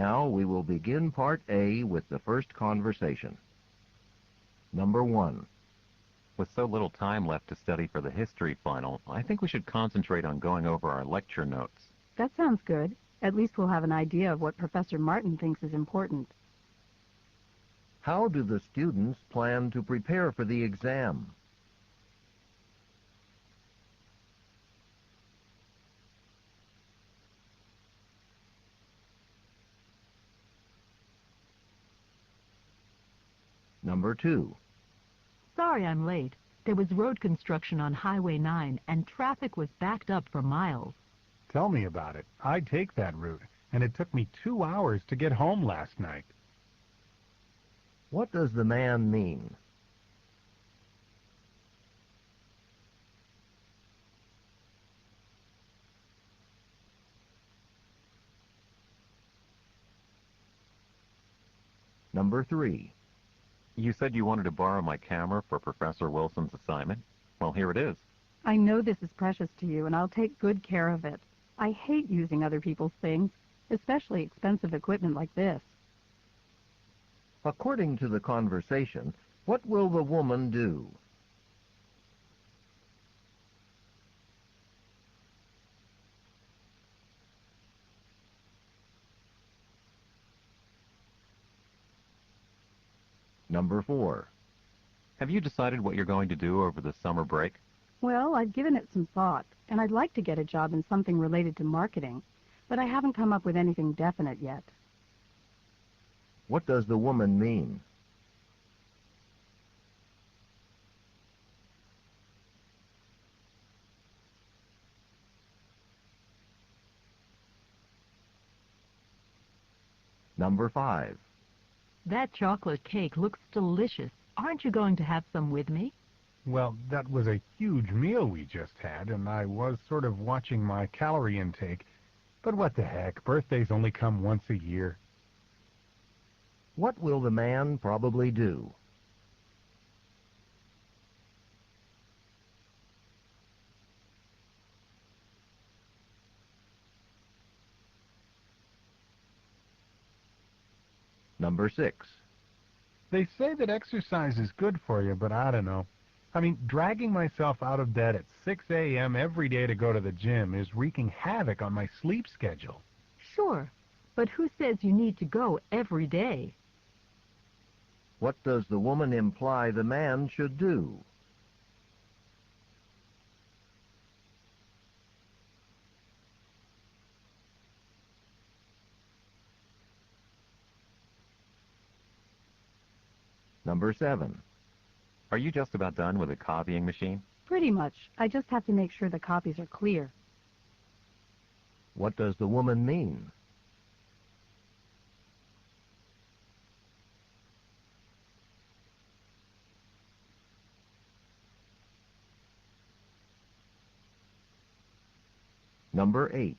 Now we will begin Part A with the first conversation. Number 1. With so little time left to study for the history final, I think we should concentrate on going over our lecture notes. That sounds good. At least we'll have an idea of what Professor Martin thinks is important. How do the students plan to prepare for the exam? Number 2. Sorry I'm late. There was road construction on Highway 9 and traffic was backed up for miles. Tell me about it. I take that route, and it took me 2 hours to get home last night. What does the man mean? Number 3. You said you wanted to borrow my camera for Professor Wilson's assignment. Well, here it is. I know this is precious to you, and I'll take good care of it. I hate using other people's things, especially expensive equipment like this. According to the conversation, what will the woman do? Number 4. Have you decided what you're going to do over the summer break? Well, I've given it some thought, and I'd like to get a job in something related to marketing, but I haven't come up with anything definite yet. What does the woman mean? Number 5. That chocolate cake looks delicious. Aren't you going to have some with me? Well, that was a huge meal we just had, and I was sort of watching my calorie intake. But what the heck, birthdays only come once a year. What will the man probably do? Number 6. They say that exercise is good for you, but I don't know. I mean, dragging myself out of bed at 6 a.m. every day to go to the gym is wreaking havoc on my sleep schedule. Sure, but who says you need to go every day? What does the woman imply the man should do? Number 7. Are you just about done with the copying machine? Pretty much. I just have to make sure the copies are clear. What does the woman mean? Number 8.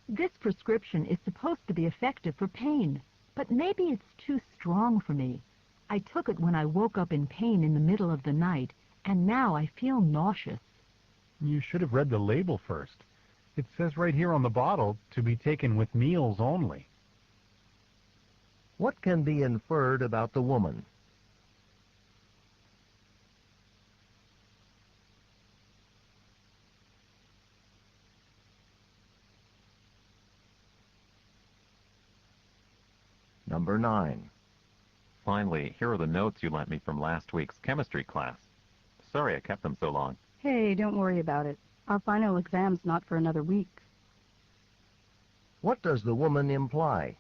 This prescription is supposed to be effective for pain, but maybe it's too strong for me. I took it when I woke up in pain in the middle of the night, and now I feel nauseous. You should have read the label first. It says right here on the bottle, to be taken with meals only. What can be inferred about the woman? Number 9. Finally, here are the notes you lent me from last week's chemistry class. Sorry I kept them so long. Hey, don't worry about it. Our final exam's not for another week. What does the woman imply?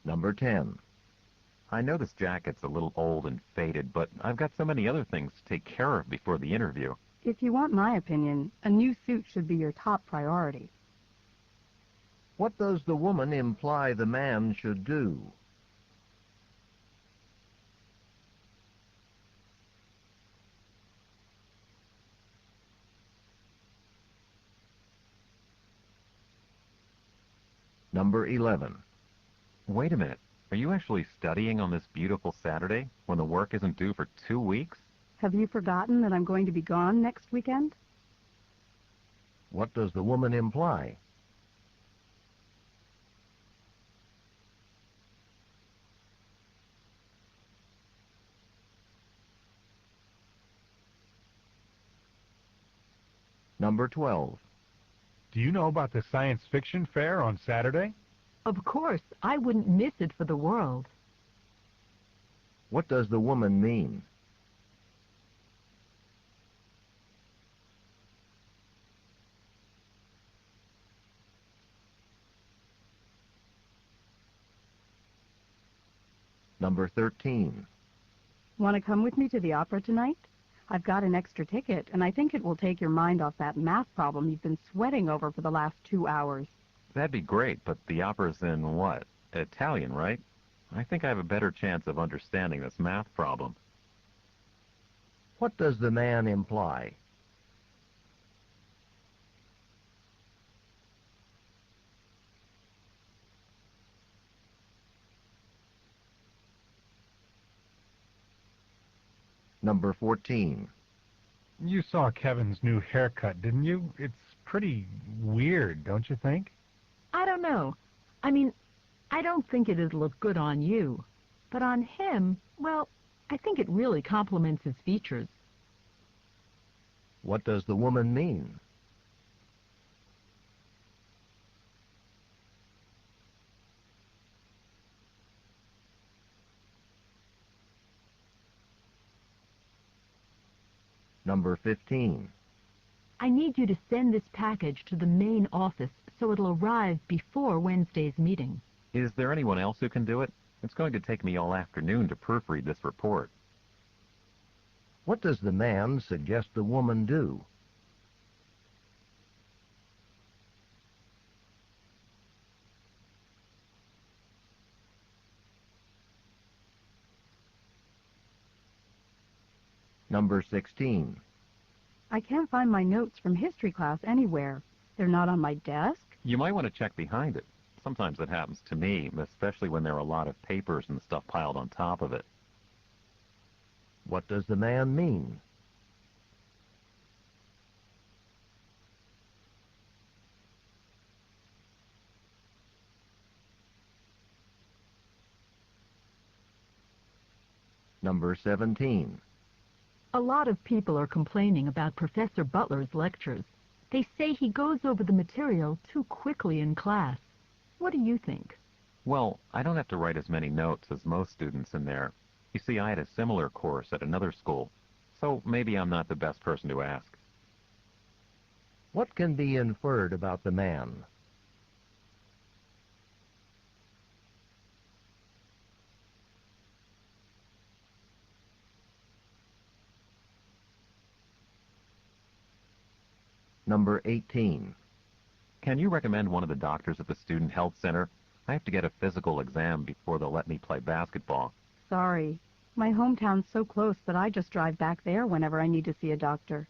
Number 10. I know this jacket's a little old and faded, but I've got so many other things to take care of before the interview. If you want my opinion, a new suit should be your top priority. What does the woman imply the man should do? Number 11. Wait a minute. Are you actually studying on this beautiful Saturday when the work isn't due for 2 weeks? Have you forgotten that I'm going to be gone next weekend? What does the woman imply? Number 12. Do you know about the science fiction fair on Saturday? Of course, I wouldn't miss it for the world. What does the woman mean? Number 13. Want to come with me to the opera tonight? I've got an extra ticket, and I think it will take your mind off that math problem you've been sweating over for the last 2 hours. That'd be great, but the opera's in what? Italian, right? I think I have a better chance of understanding this math problem. What does the man imply? Number 14. You saw Kevin's new haircut, didn't you? It's pretty weird, don't you think? I don't know. I mean, I don't think it'd look good on you. But on him, well, I think it really complements his features. What does the woman mean? Number 15. I need you to send this package to the main office so it'll arrive before Wednesday's meeting. Is there anyone else who can do it? It's going to take me all afternoon to proofread this report. What does the man suggest the woman do? Number 16. I can't find my notes from history class anywhere. They're not on my desk. You might want to check behind it. Sometimes it happens to me, especially when there are a lot of papers and stuff piled on top of it. What does the man mean? Number 17. A lot of people are complaining about Professor Butler's lectures. They say he goes over the material too quickly in class. What do you think? Well, I don't have to write as many notes as most students in there. You see, I had a similar course at another school, so maybe I'm not the best person to ask. What can be inferred about the man? Number 18. Can you recommend one of the doctors at the Student Health Center? I have to get a physical exam before they'll let me play basketball. Sorry. My hometown's so close that I just drive back there whenever I need to see a doctor.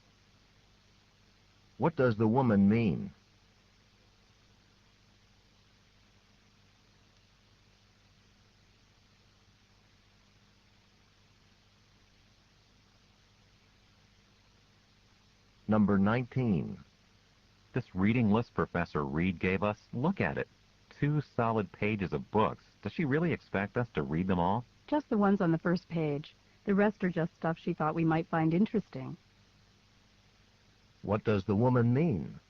What does the woman mean? Number 19. This reading list Professor Reed gave us, look at it. 2 solid pages of books. Does she really expect us to read them all? Just the ones on the first page. The rest are just stuff she thought we might find interesting. What does the woman mean?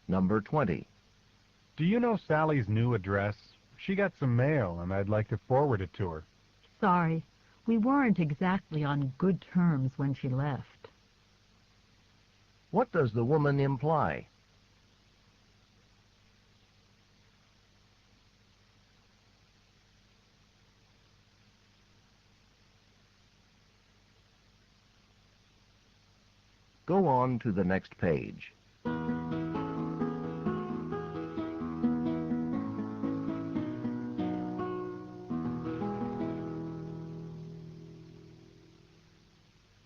Number 20. Do you know Sally's new address? She got some mail, and I'd like to forward it to her. Sorry, we weren't exactly on good terms when she left. What does the woman imply? Go on to the next page.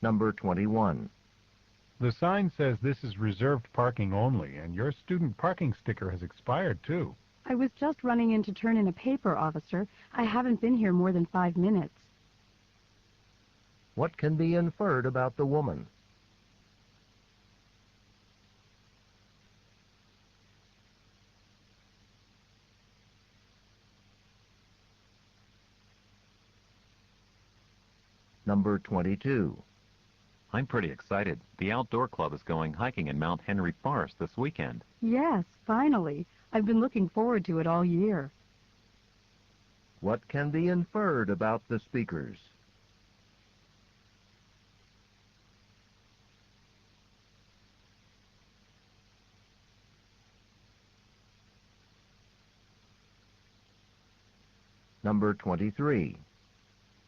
Number 21. The sign says this is reserved parking only, and your student parking sticker has expired, too. I was just running in to turn in a paper, officer. I haven't been here more than 5 minutes. What can be inferred about the woman? Number 22. I'm pretty excited. The outdoor club is going hiking in Mount Henry Forest this weekend. Yes, finally. I've been looking forward to it all year. What can be inferred about the speakers? Number 23.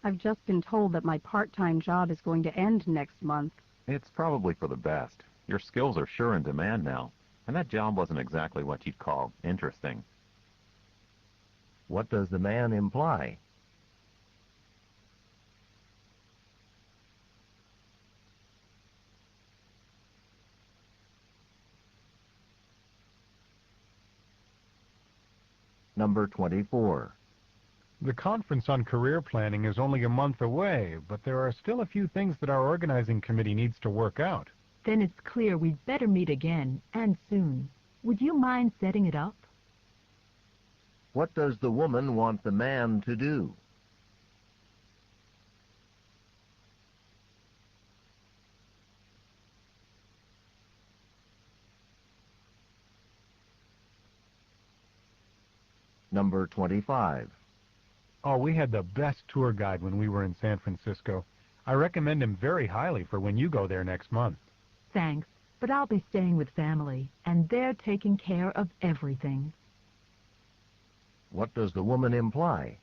I've just been told that my part-time job is going to end next month. It's probably for the best. Your skills are sure in demand now, and that job wasn't exactly what you'd call interesting. What does the man imply? Number 24. The conference on career planning is only a month away, but there are still a few things that our organizing committee needs to work out. Then it's clear we'd better meet again, and soon. Would you mind setting it up? What does the woman want the man to do? Number 25. Oh, we had the best tour guide when we were in San Francisco. I recommend him very highly for when you go there next month. Thanks, but I'll be staying with family, and they're taking care of everything. What does the woman imply?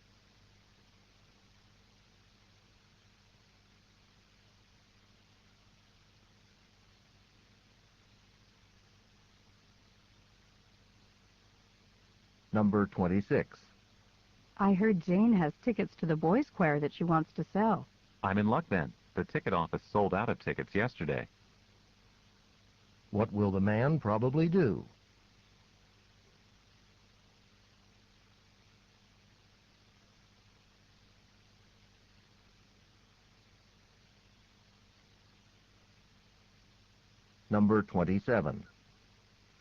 Number 26. I heard Jane has tickets to the boys' choir that she wants to sell. I'm in luck then. The ticket office sold out of tickets yesterday. What will the man probably do? Number 27.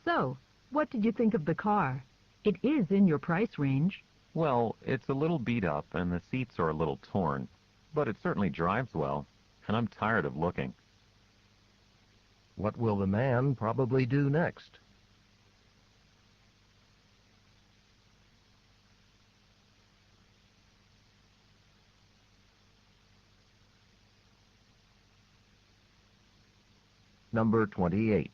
So, what did you think of the car? It is in your price range. Well, it's a little beat up and the seats are a little torn, but it certainly drives well, and I'm tired of looking. What will the man probably do next? Number 28.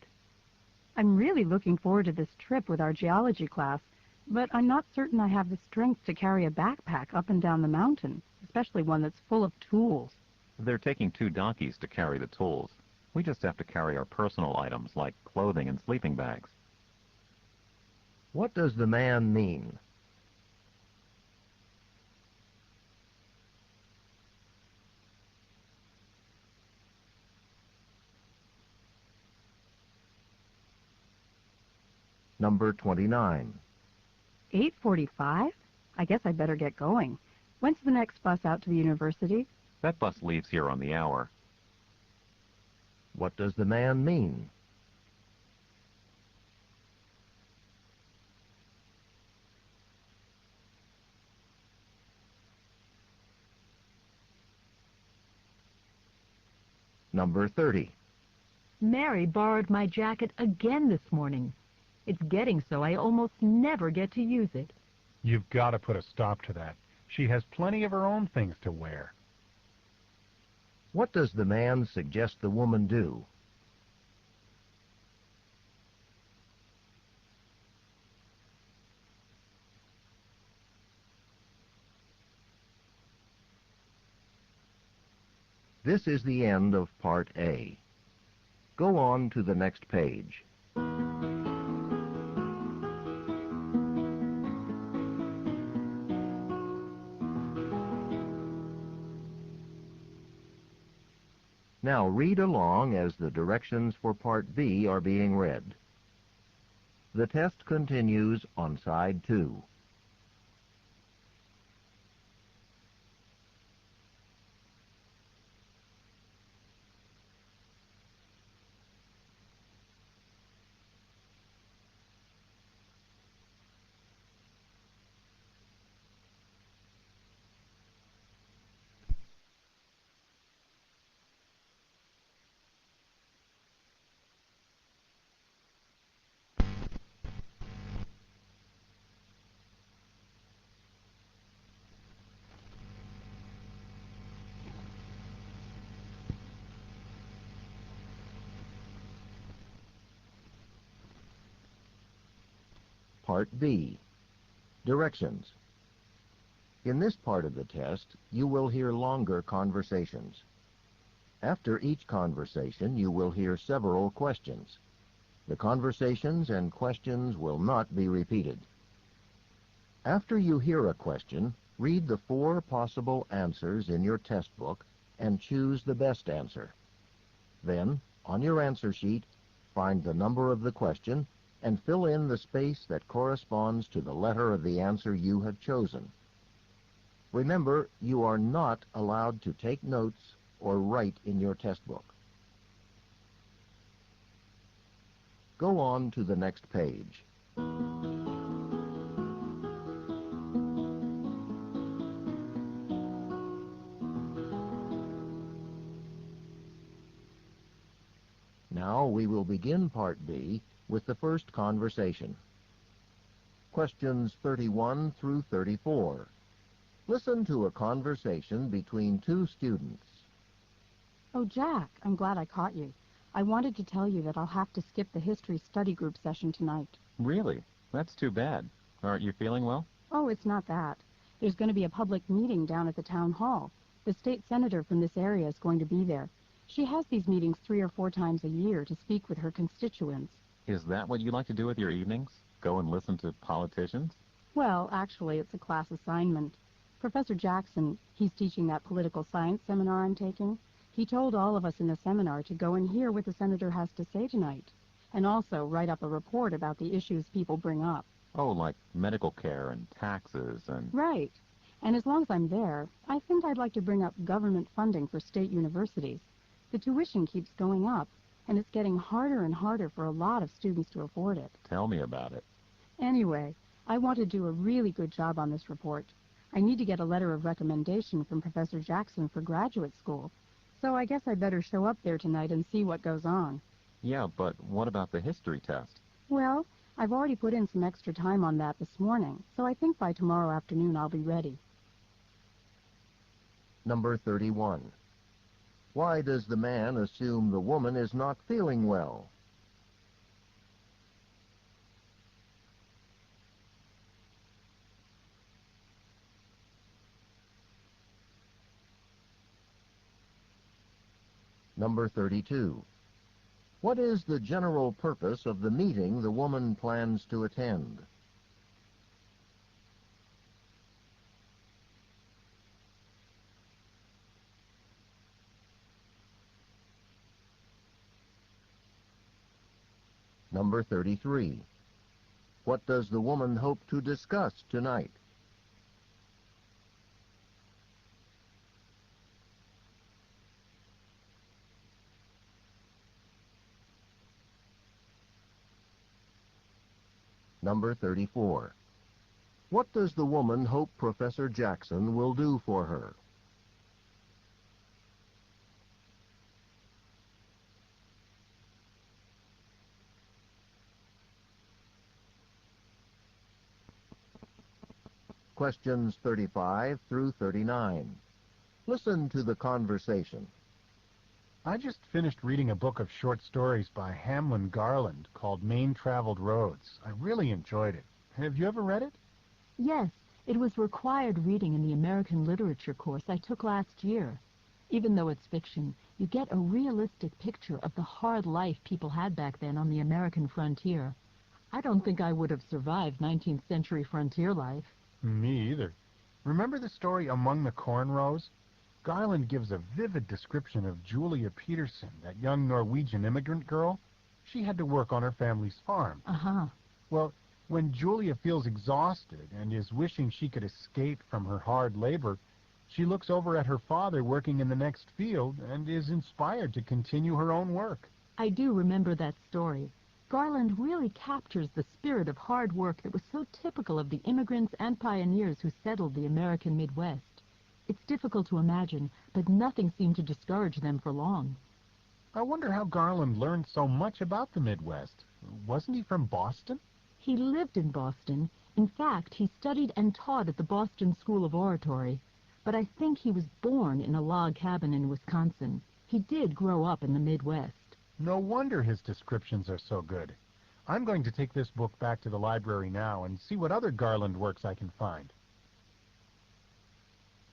I'm really looking forward to this trip with our geology class, but I'm not certain I have the strength to carry a backpack up and down the mountain, especially one that's full of tools. They're taking 2 donkeys to carry the tools. We just have to carry our personal items like clothing and sleeping bags. What does the man mean? Number 29. 8:45? I guess I better get going. When's the next bus out to the university? That bus leaves here on the hour. What does the man mean? Number 30. Mary borrowed my jacket again this morning. It's getting so I almost never get to use it. You've got to put a stop to that. She has plenty of her own things to wear. What does the man suggest the woman do? This is the end of Part A. Go on to the next page. Now read along as the directions for Part B are being read. The test continues on side 2. Part B. Directions. In this part of the test, you will hear longer conversations. After each conversation, you will hear several questions. The conversations and questions will not be repeated. After you hear a question, read the 4 possible answers in your test book and choose the best answer. Then, on your answer sheet, find the number of the question and fill in the space that corresponds to the letter of the answer you have chosen. Remember, you are not allowed to take notes or write in your test book. Go on to the next page. Now we will begin Part B with the first conversation. Questions 31 through 34. Listen to a conversation between 2 students. Oh, Jack, I'm glad I caught you. I wanted to tell you that I'll have to skip the history study group session tonight. Really? That's too bad. Aren't you feeling well? Oh, it's not that. There's going to be a public meeting down at the town hall. The state senator from this area is going to be there. She has these meetings 3 or 4 times a year to speak with her constituents. Is that what you like to do with your evenings? Go and listen to politicians? Well, actually, it's a class assignment. Professor Jackson, he's teaching that political science seminar I'm taking. He told all of us in the seminar to go and hear what the senator has to say tonight, and also write up a report about the issues people bring up. Oh, like medical care and taxes and... Right. And as long as I'm there, I think I'd like to bring up government funding for state universities. The tuition keeps going up, and it's getting harder and harder for a lot of students to afford it. Tell me about it. Anyway, I want to do a really good job on this report. I need to get a letter of recommendation from Professor Jackson for graduate school. So I guess I better show up there tonight and see what goes on. Yeah, but what about the history test? Well, I've already put in some extra time on that this morning, so I think by tomorrow afternoon I'll be ready. Number 31. Why does the man assume the woman is not feeling well? Number 32. What is the general purpose of the meeting the woman plans to attend? Number 33. What does the woman hope to discuss tonight? Number 34. What does the woman hope Professor Jackson will do for her? Questions 35 through 39. Listen to the conversation. I just finished reading a book of short stories by Hamlin Garland called Main Traveled Roads. I really enjoyed it. Have you ever read it? Yes, it was required reading in the American literature course I took last year. Even though it's fiction, you get a realistic picture of the hard life people had back then on the American frontier. I don't think I would have survived 19th century frontier life. Me either. Remember the story Among the Corn Rows? Garland gives a vivid description of Julia Peterson, that young Norwegian immigrant girl. She had to work on her family's farm. Uh-huh. Well, when Julia feels exhausted and is wishing she could escape from her hard labor, she looks over at her father working in the next field and is inspired to continue her own work. I do remember that story. Garland really captures the spirit of hard work that was so typical of the immigrants and pioneers who settled the American Midwest. It's difficult to imagine, but nothing seemed to discourage them for long. I wonder how Garland learned so much about the Midwest. Wasn't he from Boston? He lived in Boston. In fact, he studied and taught at the Boston School of Oratory. But I think he was born in a log cabin in Wisconsin. He did grow up in the Midwest. No wonder his descriptions are so good. I'm going to take this book back to the library now and see what other Garland works I can find.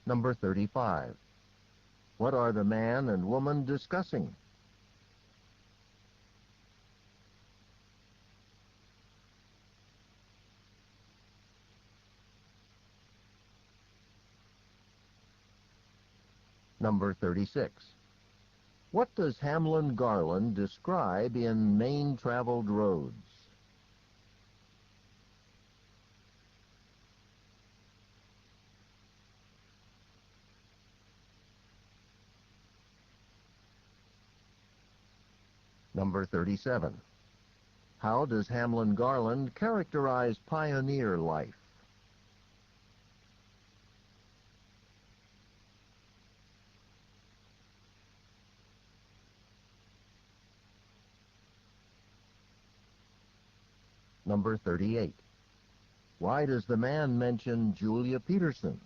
Number 35. What are the man and woman discussing? Number 36. What does Hamlin Garland describe in Main Traveled Roads? Number 37. How does Hamlin Garland characterize pioneer life? Number 38. Why does the man mention Julia Peterson?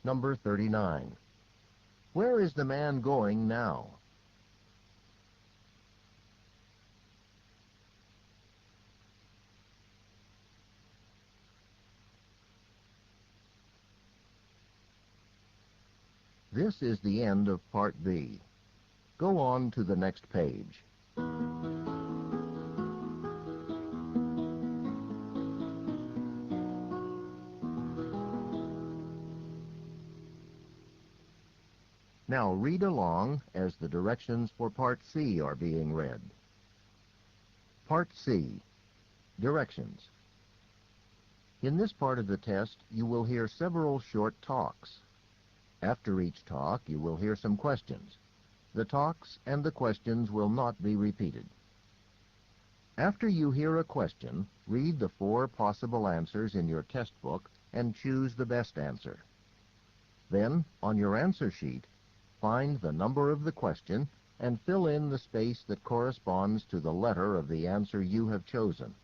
Number 39. Where is the man going now? This is the end of Part B. Go on to the next page. Now read along as the directions for Part C are being read. Part C, Directions. In this part of the test, you will hear several short talks. After each talk, you will hear some questions. The talks and the questions will not be repeated. After you hear a question, read the 4 possible answers in your test book and choose the best answer. Then, on your answer sheet, find the number of the question and fill in the space that corresponds to the letter of the answer you have chosen.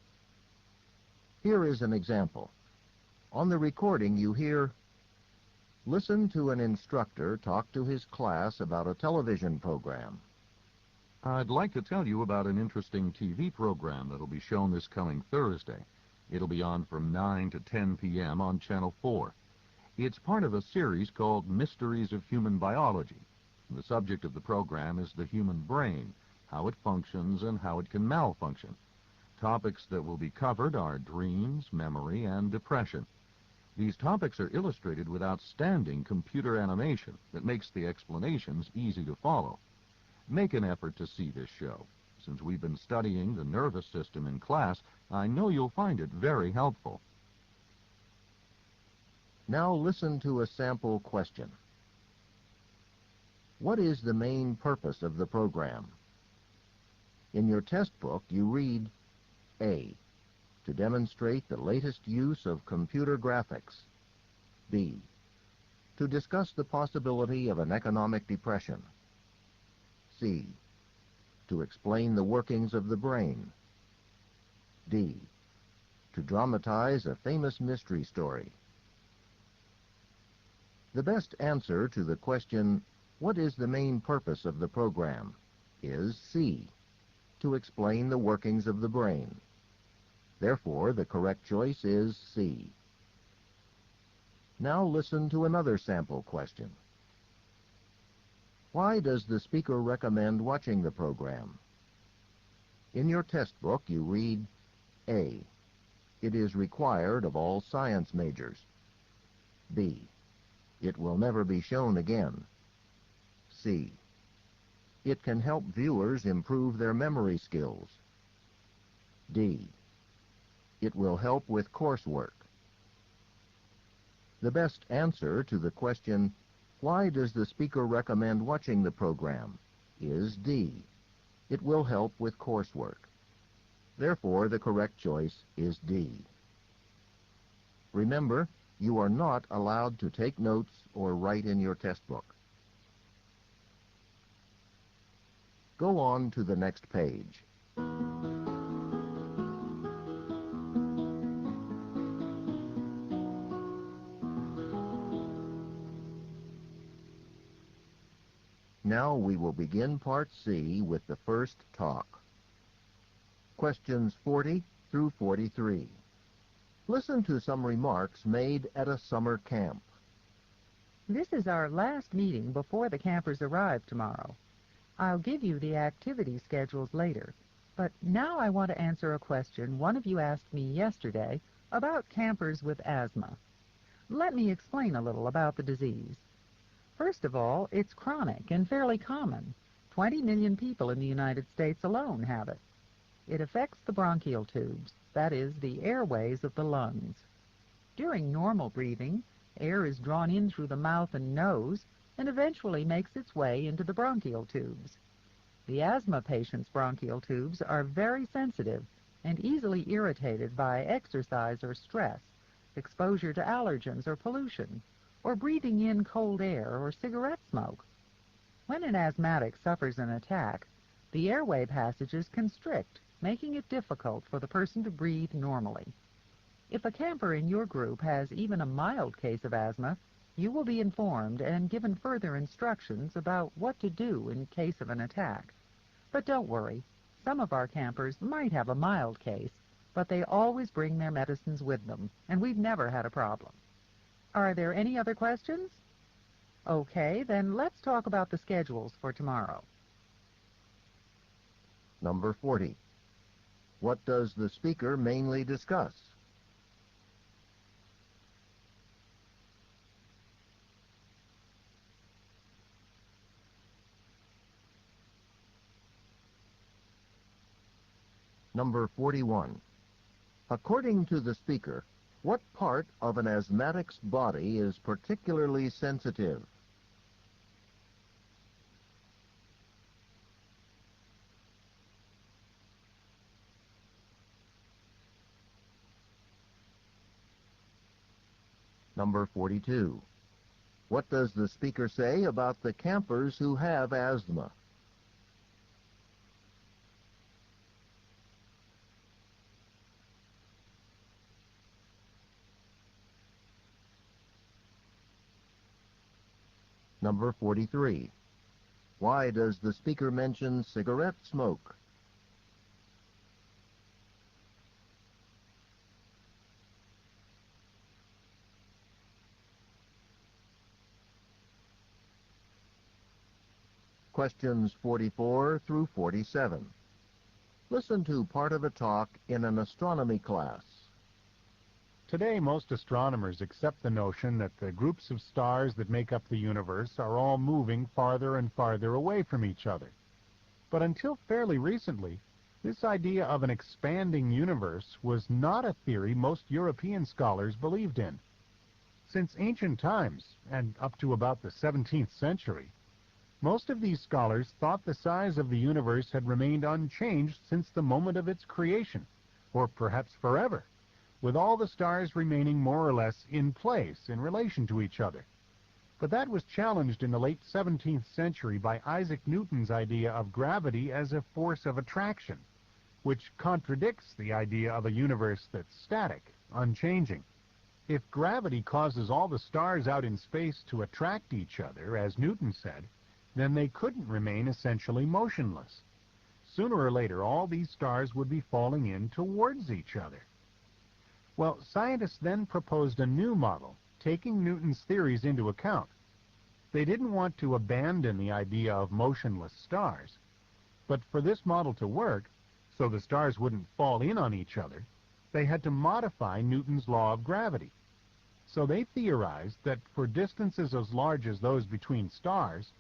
Here is an example. On the recording you hear, "Listen to an instructor talk to his class about a television program." I'd like to tell you about an interesting TV program that'll be shown this coming Thursday. It'll be on from 9 to 10 p.m. on Channel 4. It's part of a series called Mysteries of Human Biology. The subject of the program is the human brain, how it functions and how it can malfunction. Topics that will be covered are dreams, memory, and depression. These topics are illustrated with outstanding computer animation that makes the explanations easy to follow. Make an effort to see this show. Since we've been studying the nervous system in class, I know you'll find it very helpful. Now listen to a sample question. What is the main purpose of the program? In your test book, you read, A, to demonstrate the latest use of computer graphics. B, to discuss the possibility of an economic depression. C, to explain the workings of the brain. D, to dramatize a famous mystery story. The best answer to the question, what is the main purpose of the program, is C, to explain the workings of the brain. Therefore, the correct choice is C. Now listen to another sample question. Why does the speaker recommend watching the program? In your test book, you read, A. It is required of all science majors. B. It will never be shown again. C. It can help viewers improve their memory skills. D. It will help with coursework. The best answer to the question, why does the speaker recommend watching the program, is D. It will help with coursework. Therefore, the correct choice is D. Remember, you are not allowed to take notes or write in your test book. Go on to the next page. Now we will begin Part C with the first talk. Questions 40 through 43. Listen to some remarks made at a summer camp. This is our last meeting before the campers arrive tomorrow. I'll give you the activity schedules later, but now I want to answer a question one of you asked me yesterday about campers with asthma. Let me explain a little about the disease. First of all, it's chronic and fairly common. 20 million people in the United States alone have it. It affects the bronchial tubes, that is, the airways of the lungs. During normal breathing, air is drawn in through the mouth and nose and eventually makes its way into the bronchial tubes. The asthma patient's bronchial tubes are very sensitive and easily irritated by exercise or stress, exposure to allergens or pollution, or breathing in cold air or cigarette smoke. When an asthmatic suffers an attack, the airway passages constrict, making it difficult for the person to breathe normally. If a camper in your group has even a mild case of asthma, you will be informed and given further instructions about what to do in case of an attack. But don't worry, some of our campers might have a mild case, but they always bring their medicines with them, and we've never had a problem. Are there any other questions? Okay, then let's talk about the schedules for tomorrow. Number 40. What does the speaker mainly discuss? Number 41. According to the speaker, what part of an asthmatic's body is particularly sensitive? Number 42. What does the speaker say about the campers who have asthma? Number 43. Why does the speaker mention cigarette smoke? Questions 44 through 47. Listen to part of a talk in an astronomy class. Today, most astronomers accept the notion that the groups of stars that make up the universe are all moving farther and farther away from each other. But until fairly recently, this idea of an expanding universe was not a theory most European scholars believed in. Since ancient times, and up to about the 17th century, most of these scholars thought the size of the universe had remained unchanged since the moment of its creation, or perhaps forever, with all the stars remaining more or less in place in relation to each other. But that was challenged in the late 17th century by Isaac Newton's idea of gravity as a force of attraction, which contradicts the idea of a universe that's static, unchanging. If gravity causes all the stars out in space to attract each other, as Newton said, then they couldn't remain essentially motionless. Sooner or later, all these stars would be falling in towards each other. Well, scientists then proposed a new model, taking Newton's theories into account. They didn't want to abandon the idea of motionless stars. But for this model to work, so the stars wouldn't fall in on each other, they had to modify Newton's law of gravity. So they theorized that for distances as large as those between stars,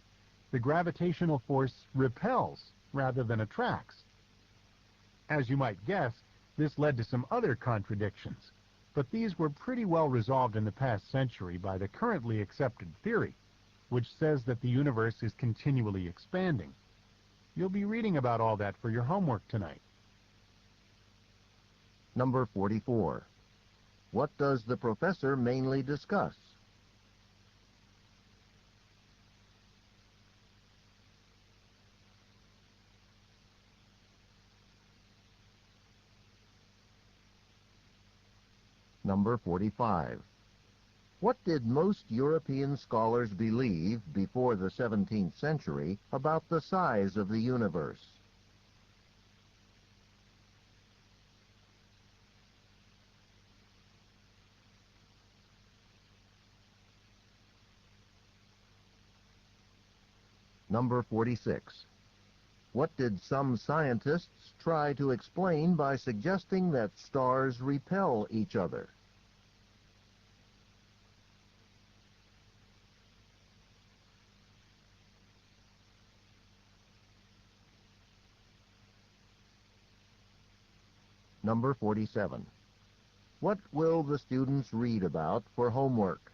the gravitational force repels rather than attracts. As you might guess, this led to some other contradictions, but these were pretty well resolved in the past century by the currently accepted theory, which says that the universe is continually expanding. You'll be reading about all that for your homework tonight. Number 44. What does the professor mainly discuss? Number 45. What did most European scholars believe before the 17th century about the size of the universe? Number 46. What did some scientists try to explain by suggesting that stars repel each other? Number 47. What will the students read about for homework?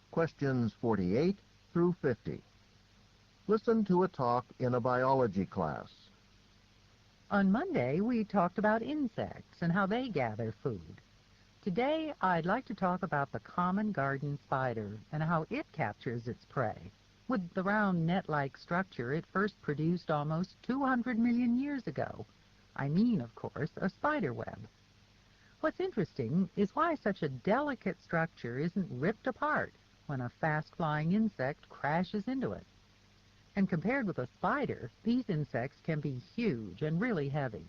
Questions 48 through 50. Listen to a talk in a biology class. On Monday, we talked about insects and how they gather food. Today, I'd like to talk about the common garden spider and how it captures its prey. With the round net-like structure it first produced almost 200 million years ago. I mean, of course, a spider web. What's interesting is why such a delicate structure isn't ripped apart when a fast-flying insect crashes into it. And compared with a spider, these insects can be huge and really heavy.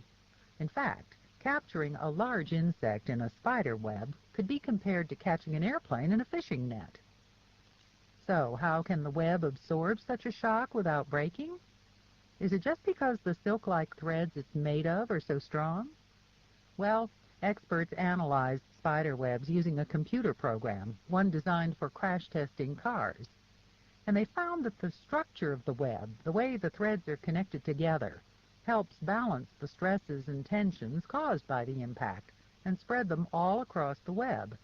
In fact, capturing a large insect in a spider web could be compared to catching an airplane in a fishing net. So, how can the web absorb such a shock without breaking? Is it just because the silk-like threads it's made of are so strong? Well, experts analyzed spider webs using a computer program, one designed for crash testing cars. And they found that the structure of the web, the way the threads are connected together, helps balance the stresses and tensions caused by the impact and spread them all across the web.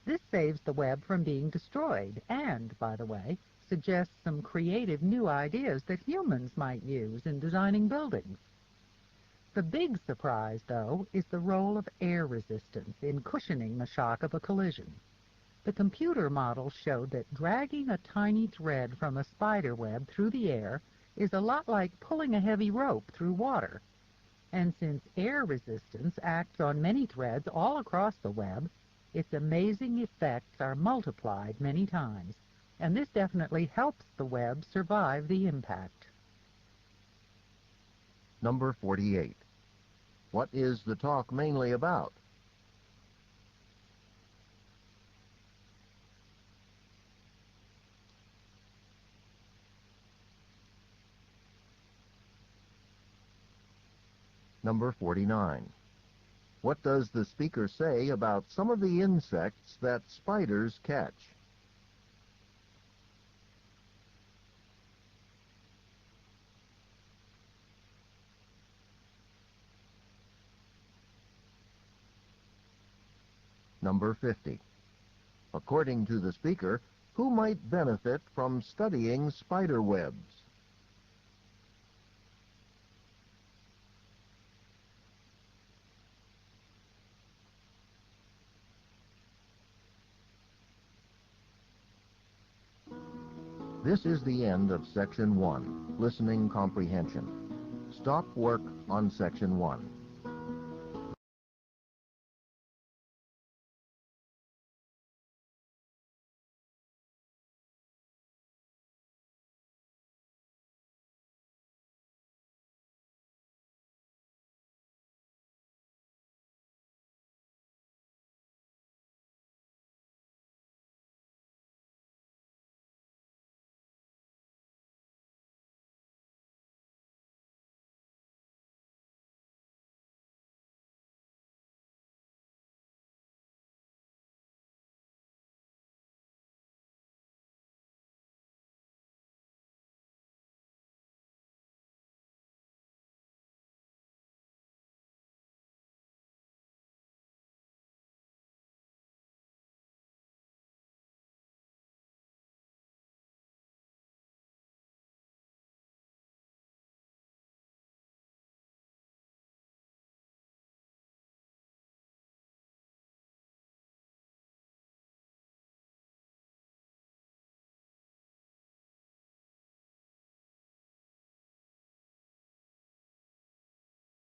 This saves the web from being destroyed and, by the way, suggests some creative new ideas that humans might use in designing buildings. The big surprise, though, is the role of air resistance in cushioning the shock of a collision. The computer model showed that dragging a tiny thread from a spider web through the air is a lot like pulling a heavy rope through water. And since air resistance acts on many threads all across the web, its amazing effects are multiplied many times, and this definitely helps the web survive the impact. Number 48. What is the talk mainly about? Number 49. What does the speaker say about some of the insects that spiders catch? Number 50. According to the speaker, who might benefit from studying spider webs? This is the end of Section 1, Listening Comprehension. Stop work on Section 1.